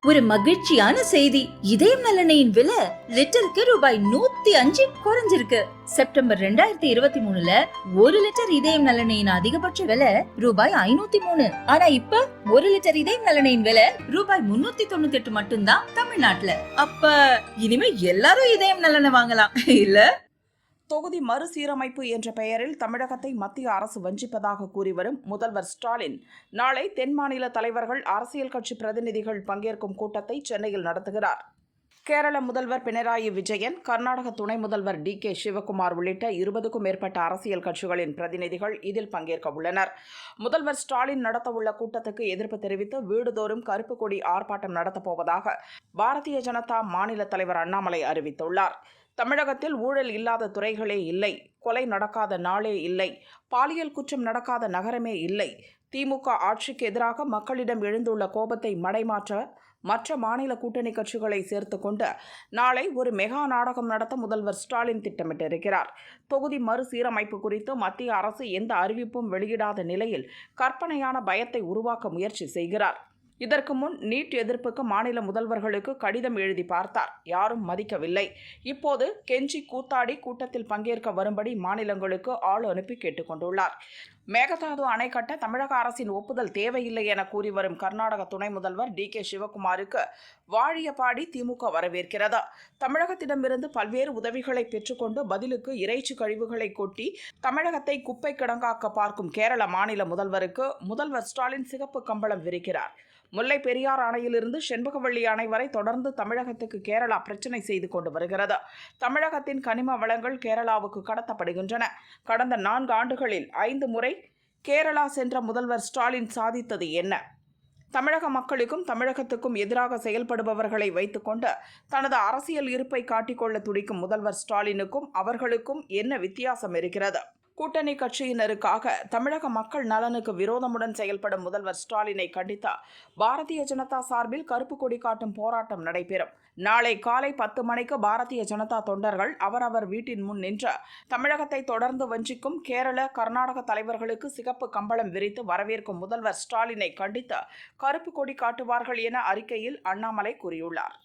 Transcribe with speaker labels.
Speaker 1: ஒரு மகிழ்ச்சியான செய்தி. இதயம் நலனையின் விலை லிட்டருக்கு ரூபாய் 105 குறைஞ்சிருக்கு. செப்டம்பர் 2023ல 1 லிட்டர் இதயம் நலனையின் அதிகபட்ச விலை ரூபாய் 503. ஆனா இப்ப 1 லிட்டர் இதயம் நலனையின் விலை ரூபாய் 398 மட்டும்தான் தமிழ்நாட்டுல. அப்ப இனிமே எல்லாரும் இதயம் நலனை வாங்கலாம் இல்ல?
Speaker 2: தொகுதி மறுசீரமைப்பு என்ற பெயரில் தமிழகத்தை மத்திய அரசு வஞ்சிப்பதாக கூறி வரும் முதல்வர் ஸ்டாலின் நாளை தென் மாநில தலைவர்கள், அரசியல் கட்சி பிரதிநிதிகள் பங்கேற்கும் கூட்டத்தை சென்னையில் நடத்துகிறார். கேரள முதல்வர் பினராயி விஜயன், கர்நாடக துணை முதல்வர் DK சிவகுமார் உள்ளிட்ட 20க்கும் மேற்பட்ட அரசியல் கட்சிகளின் பிரதிநிதிகள் இதில் பங்கேற்க உள்ளனர். முதல்வர் ஸ்டாலின் நடத்தவுள்ள கூட்டத்துக்கு எதிர்ப்பு தெரிவித்து வீடுதோறும் கருப்பு கொடி ஆர்ப்பாட்டம் நடத்தப்போவதாக பாரதிய ஜனதா மாநில தலைவர் அண்ணாமலை அறிவித்துள்ளார். தமிழகத்தில் ஊழல் இல்லாத துறைகளே இல்லை, கொலை நடக்காத நாளே இல்லை, பாலியல் குற்றம் நடக்காத நகரமே இல்லை. திமுக ஆட்சிக்கு எதிராக மக்களிடம் எழுந்துள்ள கோபத்தை மடைமாற்ற மற்ற மாநில கூட்டணி கட்சிகளை சேர்த்து கொண்டு நாளை ஒரு மெகா நாடகம் நடத்த முதல்வர் ஸ்டாலின் திட்டமிட்டிருக்கிறார். தொகுதி மறுசீரமைப்பு குறித்து மத்திய அரசு எந்த அறிவிப்பும் வெளியிடாத நிலையில் கற்பனையான பயத்தை உருவாக்க முயற்சி செய்கிறார். இதற்கு முன் நீட் எதிர்ப்புக்கு மாநில முதல்வர்களுக்கு கடிதம் எழுதி பார்த்தார். யாரும் மதிக்கவில்லை. இப்போது கெஞ்சி கூத்தாடி கூட்டத்தில் பங்கேற்க வரும்படி மாநிலங்களுக்கு ஆள் அனுப்பி கேட்டுக்கொண்டுள்ளார். மேகதாது அணை கட்ட தமிழக அரசின் ஒப்புதல் தேவையில்லை என கூறி வரும் கர்நாடக துணை முதல்வர் DK சிவகுமாருக்கு வாழியபாடி திமுக வரவேற்கிறது. தமிழகத்திடமிருந்து பல்வேறு உதவிகளை பெற்றுக்கொண்டு பதிலுக்கு இறைச்சி கழிவுகளை கொட்டி தமிழகத்தை குப்பை கிடங்காக்க பார்க்கும் கேரள மாநில முதல்வருக்கு முதல்வர் ஸ்டாலின் சிகப்பு கம்பளம் விரிக்கிறார். முல்லை பெரியார் அணையிலிருந்து செண்பகவள்ளி அணை வரை தொடர்ந்து தமிழகத்துக்கு கேரளா பிரச்சினை செய்து கொண்டு வருகிறது. தமிழகத்தின் கனிம வளங்கள் கேரளாவுக்கு கடத்தப்படுகின்றன. கடந்த 4 ஆண்டுகளில் 5 முறை கேரளா சென்ற முதல்வர் ஸ்டாலின் சாதித்தது என்ன? தமிழக மக்களுக்கும் தமிழகத்துக்கும் எதிராக செயல்படுபவர்களை வைத்துக்கொண்டு தனது அரசியல் இருப்பை காட்டிக்கொள்ள துடிக்கும் முதல்வர் ஸ்டாலினுக்கும் அவர்களுக்கும் என்ன வித்தியாசம் இருக்கிறது? கூட்டணி கட்சியினருக்காக தமிழக மக்கள் நலனுக்கு விரோதமுடன் செயல்படும் முதல்வர் ஸ்டாலினை கண்டித்து பாரதிய ஜனதா சார்பில் கருப்பு கொடி காட்டும் போராட்டம் நடைபெறும். நாளை காலை 10 மணிக்கு பாரதிய ஜனதா தொண்டர்கள் அவரவர் வீட்டின் முன் நின்று தமிழகத்தை தொடர்ந்து வஞ்சிக்கும் கேரள, கர்நாடக தலைவர்களுக்கு சிகப்பு கம்பளம் விரித்து வரவேற்கும் முதல்வர் ஸ்டாலினை கண்டித்து கருப்பு கொடி காட்டுவார்கள் என அறிக்கையில் அண்ணாமலை கூறியுள்ளார்.